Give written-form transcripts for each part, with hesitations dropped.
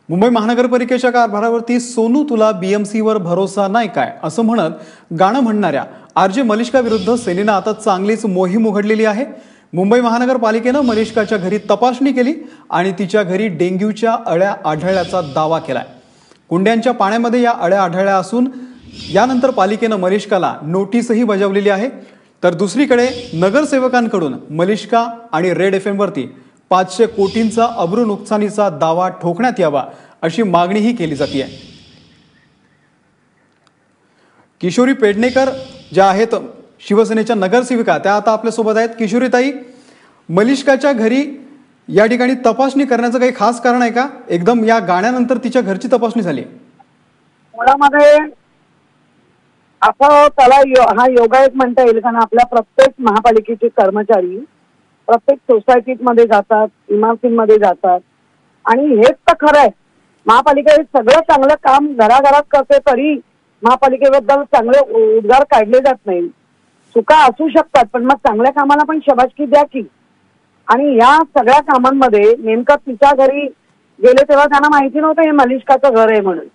मुंबई महानगरपालिकेच्या कारभारावरती सोनू तुला बीएमसीवर भरोसा नाही काय असं म्हणत गाणं म्हणणाऱ्या आरजे मलिष्का विरुद्ध सेनेनं आता चांगलीच मोहीम उघडलेली आहे। मुंबई महानगरपालिकेनं मलिष्काच्या घरी तपासणी केली आणि तिच्या घरी डेंग्यूच्या अळ्या आढळल्याचा दावा केलाय। कुंड्यांच्या पाण्यामध्ये या अळ्या आढळल्या असून यानंतर पालिकेनं मलिष्काला नोटीसही बजावलेली आहे। तर दुसरीकडे नगरसेवकांकडून मलिष्का आणि रेड एफएम वरती 500 कोटींचा अब्रू नुकसानीचा दावा ठोकण्यात यावा अशी मागणीही केली जाते। किशोरी पेडणेकर ज्या आहेत शिवसेनेच्या नगरसेविका त्या आता आपल्या सोबत आहेत। किशोरीताई, मलिष्काच्या घरी या ठिकाणी तपासणी करण्याचं काही खास कारण आहे का? एकदम या गाण्यानंतर तिच्या घरची तपासणी झाली? मुळामध्ये असं त्याला हा योगायोग म्हणता येईल, कारण आपल्या प्रत्येक महापालिकेचे कर्मचारी प्रत्येक सोसायटीमध्ये जातात, इमारतींमध्ये जातात आणि हेच तर खरं आहे। महापालिका हे सगळं चांगलं काम घराघरात करते तरी महापालिकेबद्दल चांगले उद्गार काढले जात नाही। चुका असू शकतात पण मग चांगल्या कामाला पण शाबासकी द्या की। आणि या सगळ्या कामांमध्ये नेमकं तिच्या घरी गेले तेव्हा त्यांना माहिती नव्हतं हे मलिष्काचं घर आहे म्हणून।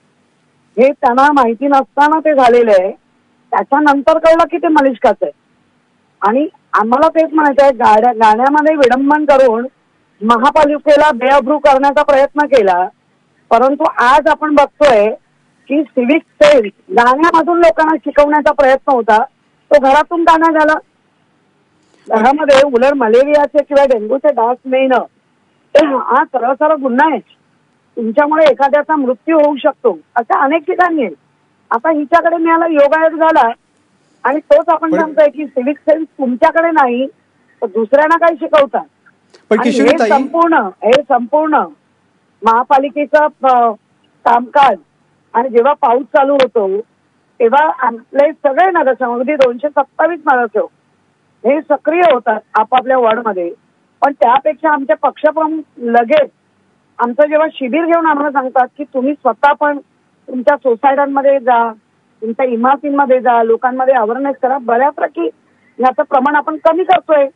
हे त्यांना माहिती नसताना ते झालेलं आहे। त्याच्यानंतर कळलं की ते मलिष्काचं आहे। आणि आम्हाला तेच म्हणायचं आहे, गाण्यामध्ये विडंबन करून महापालिकेला बेअब्रू करण्याचा प्रयत्न केला, परंतु आज आपण बघतोय की सिव्हिक सेन्स गाण्यामधून लोकांना शिकवण्याचा प्रयत्न होता, तो घरातून गाणं झाला। घरामध्ये उलट मलेरियाचे किंवा डेंग्यूचे डास मिळणं हा सरळ सरळ गुन्हा आहे। तुमच्यामुळे एखाद्याचा मृत्यू होऊ शकतो, अशा अनेक ठिकाणी आहे। आता हिच्याकडे मिळाला, योगायोग झाला आणि तोच आपण सांगतोय की सिव्हिक सेन्स तुमच्याकडे नाही तर दुसऱ्यांना काय शिकवतात। हे संपूर्ण महापालिकेचं कामकाज आणि जेव्हा पाऊस चालू होतो तेव्हा आपले सगळे नगरसेवक, अगदी 227 नगरसेवक हे सक्रिय होतात आपापल्या वॉर्डमध्ये। पण त्यापेक्षा आमचे पक्षप्रमुख लगेच आमचं जेव्हा शिबिर घेऊन आम्हाला सांगतात की तुम्ही स्वतः पण तुमच्या सोसायट्यांमध्ये जा, तुमच्या इमारतींमध्ये जा, लोकांमध्ये अवेअरनेस करा, बऱ्यापैकी याचं प्रमाण आपण कमी करतोय।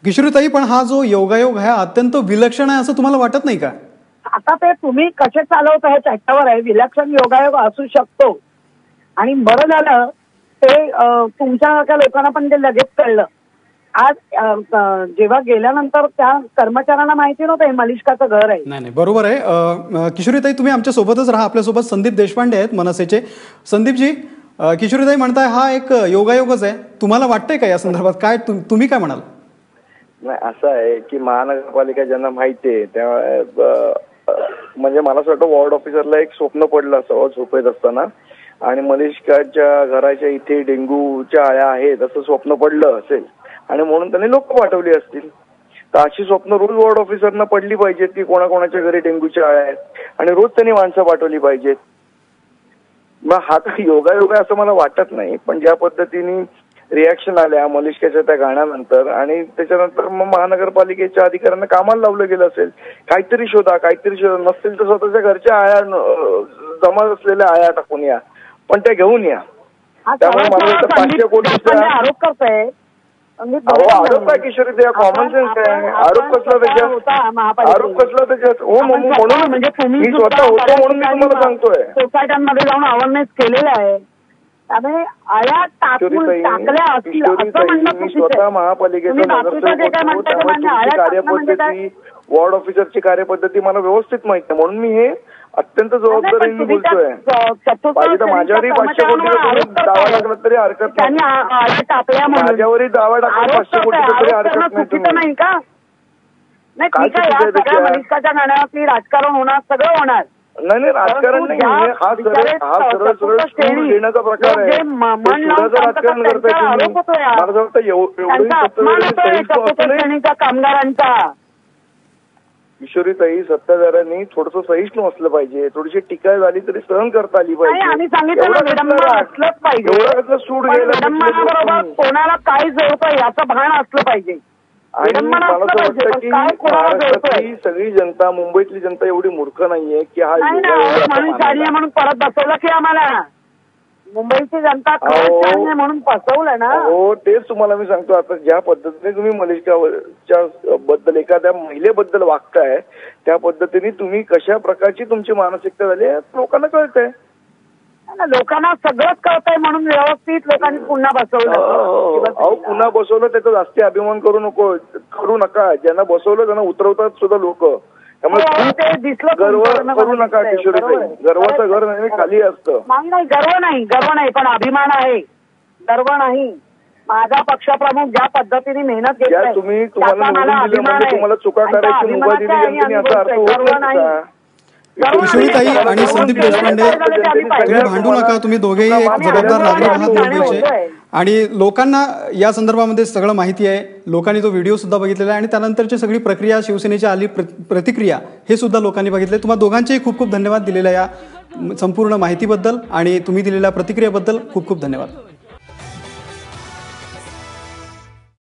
किशोरीताई, पण हा जो योगायोग आहे अत्यंत विलक्षण आहे असं तुम्हाला वाटत नाही का? आता ते तुम्ही कसे चालवता हे त्याच्यावर आहे। विलक्षण योगायोग असू शकतो आणि बरं झालं ते तुमच्या लोकांना पण ते लगेच कळलं। आज जेव्हा गेल्यानंतर त्या कर्मचाऱ्यांना माहिती नव्हतं हे मलिष्काचं घर आहे। नाही नाही, बरोबर आहे। किशोरीताई, तुम्ही आमच्या सोबतच राहा। आपल्यासोबत संदीप देशपांडे आहेत मनसेचे। संदीपजी, किशोरीताई म्हणताय हा एक योगायोगच आहे, तुम्हाला वाटतंय का या संदर्भात? काय तुम्ही काय म्हणाल? नाही, असं आहे की महानगरपालिका ज्यांना माहिती आहे त्या म्हणजे मला असं वाटतं वॉर्ड ऑफिसरला एक स्वप्न पडलं असावं झोपेत असताना आणि मलिष्काच्या घराच्या इथे डेंग्यूच्या आळ्या आहेत असं स्वप्न पडलं असेल आणि म्हणून त्यांनी लोक पाठवली असतील। तर अशी स्वप्न रोज वॉर्ड ऑफिसरना पडली पाहिजेत की कोणाकोणाच्या घरी डेंग्यूच्या आळ्या आहेत आणि रोज त्यांनी माणसं पाठवली पाहिजेत। मग हा काही योगायोग आहे असं मला वाटत नाही, पण ज्या पद्धतीने रिॲक्शन आल्या मलिष्काच्या त्या गाण्यानंतर आणि त्याच्यानंतर मग महानगरपालिकेच्या अधिकाऱ्यांना कामाला लावलं गेलं असेल। काहीतरी शोधा नसतील तर स्वतःच्या घरच्या आळ्या जमा असलेल्या आळ्या टाकून या, पण त्या घेऊन या। त्यामुळे मला 500 कोटीचा आरोप करताय। आरोप आहे किशोरी, त्या कॉमन सेन्स आहे। आरोप कसला त्याच्यात? हो, म्हणून मी स्वतः होतो म्हणून मी तुम्हाला सांगतोय। सोसायट्यांमध्ये जाऊन अवेअरनेस केलेला आहे, त्यामुळे आया टाकल्या असतील असं म्हणणं मी स्वतः महापालिकेचा कार्यपद्धती, वॉर्ड ऑफिसरची कार्यपद्धती मला व्यवस्थित माहिती आहे, म्हणून मी हे अत्यंत जबाबदारीने बोलतोय। माझ्यावरही 500 कोटी दावा टाकला तरी हरकत नाही, माझ्यावरही दावा टाकला 500 कोटीचा तरी हरकत नाही का? नाही, मलिष्काच्या गाण्यावरती राजकारण होणार, सगळं होणार। नाही, राजकारण नाही, हा सरळ सूड देण्याचा प्रकार आहे। राजकारण करताय मला वाटतं कामगारांचा। किशोरीताई, सत्ताधाऱ्यांनी थोडंसं सहिष्णू असलं पाहिजे, थोडीशी टीका झाली तरी सहन करता आली पाहिजे। आम्ही सांगितलं असलंच पाहिजे, सूड घ्यायला कोणाला काय जोडतं याचं भान असलं पाहिजे। आणि मला असं वाटतं की महाराष्ट्रातली सगळी जनता, मुंबईतली जनता एवढी मूर्ख नाहीये की हा म्हणून परत बसवलं की आम्हाला मुंबईची जनता खरंच छान आहे म्हणून फसवलं ना. हो, तेच तुम्हाला मी सांगतो. आता ज्या पद्धतीने तुम्ही मलिष्काच्या बद्दल एखाद्या महिलेबद्दल वागताय त्या पद्धतीने तुम्ही कशा प्रकारची तुमची मानसिकता झाली लोकांना कळतंय. लोकांना सगळंच कळतंय म्हणून व्यवस्थित लोकांनी पुन्हा बसवलं. अहो, पुन्हा बसवलं त्याचा जास्ती अभिमान करू नका. ज्यांना बसवलं त्यांना उतरवतात सुद्धा लोक. त्यामुळे ते दिसलं गर्व करू नका किशोरीताई. गर्वाचं घर नेहमी खाली असतं. नाही, गर्व नाही पण अभिमान आहे. गर्व नाही. माझा पक्षप्रमुख ज्या पद्धतीने मेहनत घेतली तुम्ही तुम्हाला चुका करायची मुभा दिली जनतेने याचा अर्थ होत नाही. किशोरीताई आणि संदीप देशपांडे, तुम्ही भांडू नका. तुम्ही दोघेही एक जबाबदार नागरिक आहात मुंबईचे आणि लोकांना या संदर्भामध्ये सगळं माहिती आहे. लोकांनी तो व्हिडिओ सुद्धा बघितलेला आहे आणि त्यानंतरची सगळी प्रक्रिया, शिवसेनेची आली प्रतिक्रिया हे सुद्धा लोकांनी बघितले. तुम्हाला दोघांचेही खूप खूप धन्यवाद दिलेल्या या संपूर्ण माहितीबद्दल आणि तुम्ही दिलेल्या प्रतिक्रियेबद्दल खूप खूप धन्यवाद.